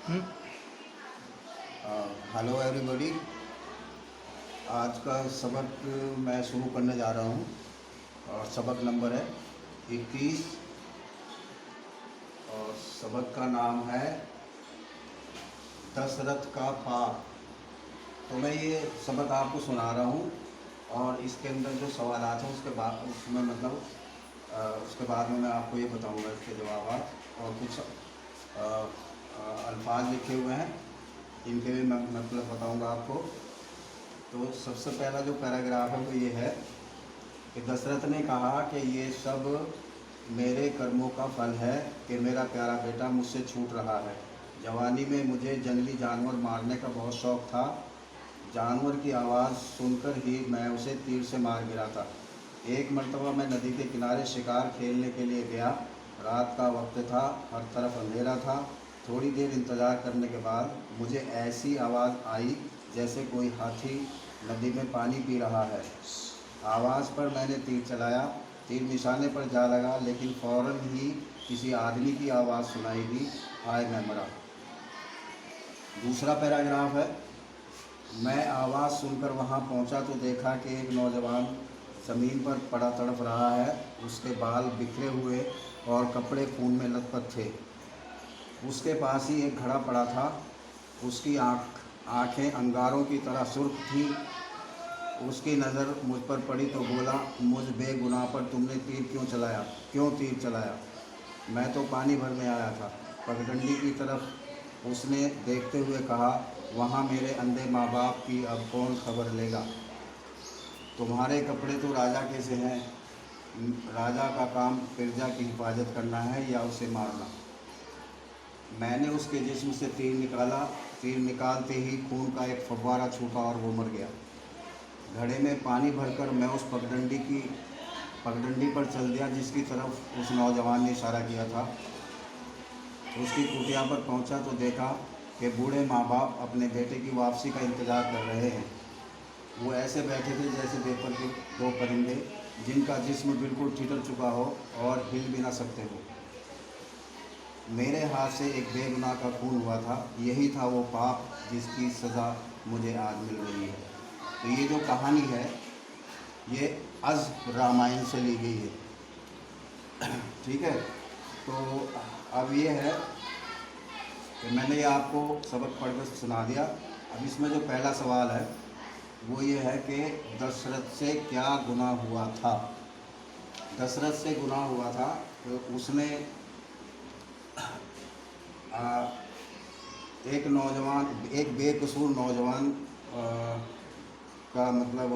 Hello everybody. आज का सबक मैं शुरू करने जा रहा हूँ और सबक नंबर है 21 और सबक का नाम है दशरथ का पाप। तो मैं ये सबक आपको सुना रहा हूँ और इसके अंदर जो सवालात हैं उसके बाद उसमें उसके बाद में मैं आपको ये बताऊँगा इसके जवाब और कुछ अल्फाज लिखे हुए हैं, इनके भी मैं मतलब बताऊँगा आपको। तो सबसे पहला जो पैराग्राफ है वो ये है कि दशरथ ने कहा कि ये सब मेरे कर्मों का फल है कि मेरा प्यारा बेटा मुझसे छूट रहा है। जवानी में मुझे जंगली जानवर मारने का बहुत शौक़ था। जानवर की आवाज़ सुनकर ही मैं उसे तीर से मार गिरा था। एक मर्तबा मैं नदी के किनारे शिकार खेलने के लिए गया। रात का वक्त था, हर तरफ अंधेरा था। थोड़ी देर इंतज़ार करने के बाद मुझे ऐसी आवाज़ आई जैसे कोई हाथी नदी में पानी पी रहा है। आवाज़ पर मैंने तीर चलाया। तीर निशाने पर जा लगा, लेकिन फ़ौरन ही किसी आदमी की आवाज़ सुनाई दी, हाय मैं मरा। दूसरा पैराग्राफ है, मैं आवाज़ सुनकर वहाँ पहुँचा तो देखा कि एक नौजवान ज़मीन पर पड़ा तड़प रहा है। उसके बाल बिखरे हुए और कपड़े खून में लथपथ थे। उसके पास ही एक घड़ा पड़ा था। उसकी आँखें अंगारों की तरह सुर्ख थीं। उसकी नज़र मुझ पर पड़ी तो बोला, मुझ बेगुनाह पर तुमने क्यों तीर चलाया? मैं तो पानी भरने आया था। पगडंडी की तरफ उसने देखते हुए कहा, वहाँ मेरे अंधे माँ बाप की अब कौन खबर लेगा? तुम्हारे कपड़े तो राजा के से हैं। राजा का काम प्रजा की हिफाजत करना है या उसे मारना? मैंने उसके जिस्म से तीर निकाला। तीर निकालते ही खून का एक फव्वारा छूटा और वो मर गया। घड़े में पानी भरकर मैं उस पगडंडी पर चल दिया जिसकी तरफ उस नौजवान ने इशारा किया था। उसकी कुटिया पर पहुंचा तो देखा कि बूढ़े माँ बाप अपने बेटे की वापसी का इंतज़ार कर रहे हैं। वो ऐसे बैठे थे जैसे पेपर के दो परिंदे जिनका जिस्म बिल्कुल ठिठुर चुका हो और हिल भी ना सकते हो। मेरे हाथ से एक बेगुनाह का खून हुआ था। यही था वो पाप जिसकी सज़ा मुझे आज मिल रही है। तो ये जो कहानी है ये अज़ रामायण से ली गई है। ठीक है, तो अब ये है कि मैंने ये आपको सबक पढ़कर सुना दिया। अब इसमें जो पहला सवाल है वो ये है कि दशरथ से क्या गुनाह हुआ था। दशरथ से गुनाह हुआ था तो उसने एक बेकसूर नौजवान का मतलब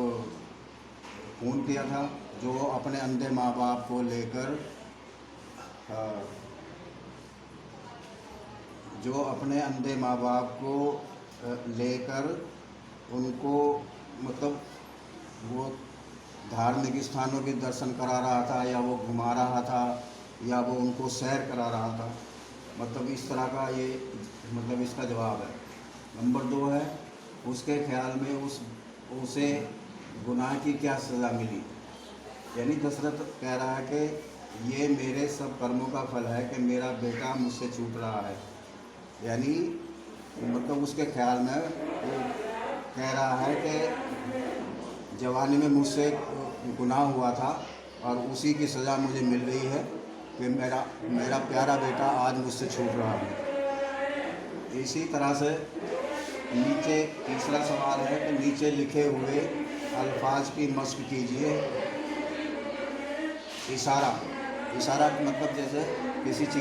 खून किया था, जो अपने अंधे माँ बाप को लेकर उनको मतलब वो धार्मिक स्थानों के दर्शन करा रहा था, या वो घुमा रहा था, या वो उनको सैर करा रहा था। मतलब इस तरह का ये मतलब इसका जवाब है। नंबर 2 है, उसके ख्याल में उसे गुनाह की क्या सज़ा मिली। यानी दशरथ कह रहा है कि ये मेरे सब कर्मों का फल है कि मेरा बेटा मुझसे छूट रहा है। यानी मतलब उसके ख्याल में वो कह रहा है कि जवानी में मुझसे गुनाह हुआ था और उसी की सज़ा मुझे मिल रही है कि मेरा प्यारा बेटा आज मुझसे छूट रहा है। इसी तरह से नीचे तीसरा सवाल है कि नीचे लिखे हुए अल्फाज की मश्क कीजिए। इशारा मतलब जैसे किसी चीज़